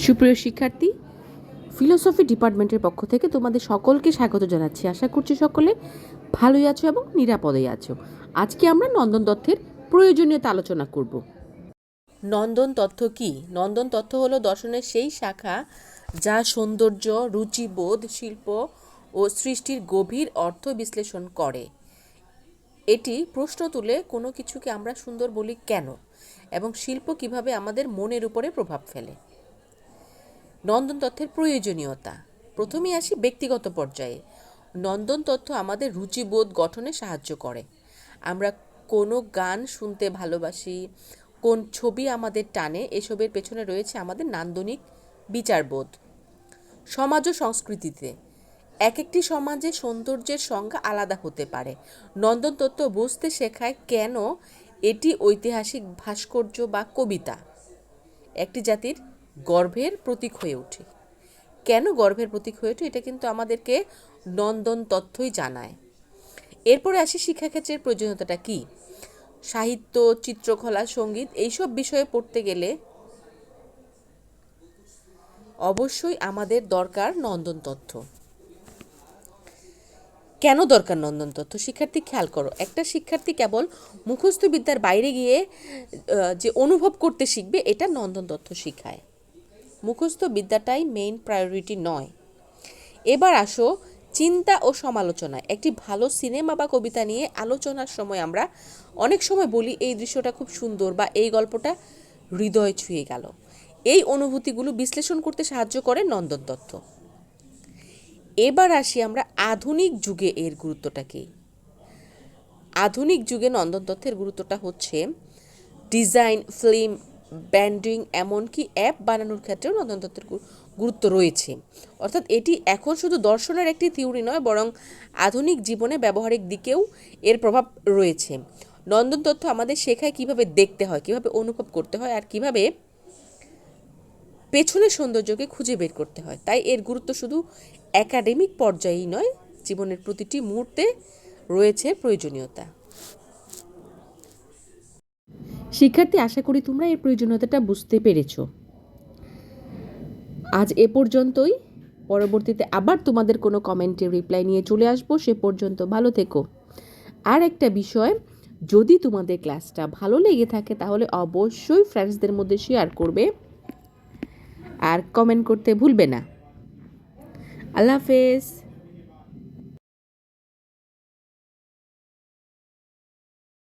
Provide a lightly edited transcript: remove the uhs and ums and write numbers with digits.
সুপ্রিয় শিক্ষার্থী, ফিলোসফি ডিপার্টমেন্টের পক্ষ থেকে তোমাদের সকলকে স্বাগত জানাচ্ছি। আশা করছি সকলে ভালোই আছো এবং নিরাপদেই আছো। আজকে আমরা নন্দন তত্ত্বের প্রয়োজনীয়তা আলোচনা করব। নন্দন তত্ত্ব কি? নন্দন তত্ত্ব হলো দর্শনের সেই শাখা যা সৌন্দর্য, রুচিবোধ, শিল্প ও সৃষ্টির গভীর অর্থ বিশ্লেষণ করে। এটি প্রশ্ন তুলে কোনো কিছুকে আমরা সুন্দর বলি কেন, এবং শিল্প কিভাবে আমাদের মনের উপরে প্রভাব ফেলে। নন্দন তত্ত্বের প্রয়োজনীয়তা। প্রথমেই আসি ব্যক্তিগত পর্যায়ে। নন্দন তত্ত্ব আমাদের রুচিবোধ গঠনে সাহায্য করে। আমরা কোনো গান শুনতে ভালোবাসি, কোন ছবি আমাদের টানে, এসবের পেছনে রয়েছে আমাদের নান্দনিক বিচারবোধ। সমাজ ও সংস্কৃতিতে এক একটি সমাজে সৌন্দর্যের সংজ্ঞা আলাদা হতে পারে। নন্দন তত্ত্ব বুঝতে শেখায় কেন এটি ঐতিহাসিক ভাস্কর্য বা কবিতা একটি জাতির গর্ভের প্রতীক হয়ে ওঠে। কেন গর্ভের প্রতীক হয়ে ওঠে এটা কিন্তু আমাদেরকে নন্দন তত্ত্বই জানায়। এরপরে আসি শিক্ষাক্ষেত্রের প্রয়োজনীয়তাটা কি। সাহিত্য, চিত্রকলা, সঙ্গীত এইসব বিষয়ে পড়তে গেলে অবশ্যই আমাদের দরকার নন্দন তত্ত্ব। কেন দরকার নন্দন তত্ত্ব? শিক্ষার্থী খেয়াল করো, একটা শিক্ষার্থী কেবল মুখস্থ বিদ্যার বাইরে গিয়ে যে অনুভব করতে শিখবে, এটা নন্দন তত্ত্ব শিখায়। মুখস্থ বিদ্যাটাই মেইন প্রায়োরিটি নয়। এবার আসো চিন্তা ও সমালোচনায়। একটি ভালো সিনেমা বা কবিতা নিয়ে আলোচনার সময় আমরা অনেক সময় বলি এই দৃশ্যটা খুব সুন্দর বা এই গল্পটা হৃদয় ছুঁয়ে গেল। এই অনুভূতিগুলো বিশ্লেষণ করতে সাহায্য করে নন্দন তত্ত্ব। এবার আসি আমরা আধুনিক যুগে এর গুরুত্বটা কি। আধুনিক যুগে নন্দন তত্ত্বের গুরুত্বটা হচ্ছে ডিজাইন, ফিল্ম, ব্র্যান্ডিং, এমনকি অ্যাপ বানানোর ক্ষেত্রেও নন্দন তত্ত্বের গুরুত্ব রয়েছে। অর্থাৎ এটি এখন শুধু দর্শনের একটি থিওরি নয়, বরং আধুনিক জীবনে ব্যবহারিক দিকেও এর প্রভাব রয়েছে। নন্দন তত্ত্ব আমাদের শেখায় কিভাবে দেখতে হয়, কিভাবে অনুভব করতে হয়, আর কিভাবে পেছনের সৌন্দর্যকে খুঁজে বের করতে হয়। তাই এর গুরুত্ব শুধু একাডেমিক পর্যায়েই নয়, জীবনের প্রতিটি মুহূর্তে রয়েছে প্রয়োজনীয়তা। শিক্ষার্থী, আশা করি তোমরা এর প্রয়োজনীয়তাটা বুঝতে পেরেছো। আজ এ পর্যন্তই। পরবর্তীতে আবার তোমাদের কোনো কমেন্টের রিপ্লাই নিয়ে চলে আসবো। সে পর্যন্ত ভালো থেকো। আর একটা বিষয়, যদি তোমাদের ক্লাসটা ভালো লেগে থাকে তাহলে অবশ্যই ফ্রেন্ডসদের মধ্যে শেয়ার করবে আর কমেন্ট করতে ভুলবে না। আল্লাহ হাফেজ।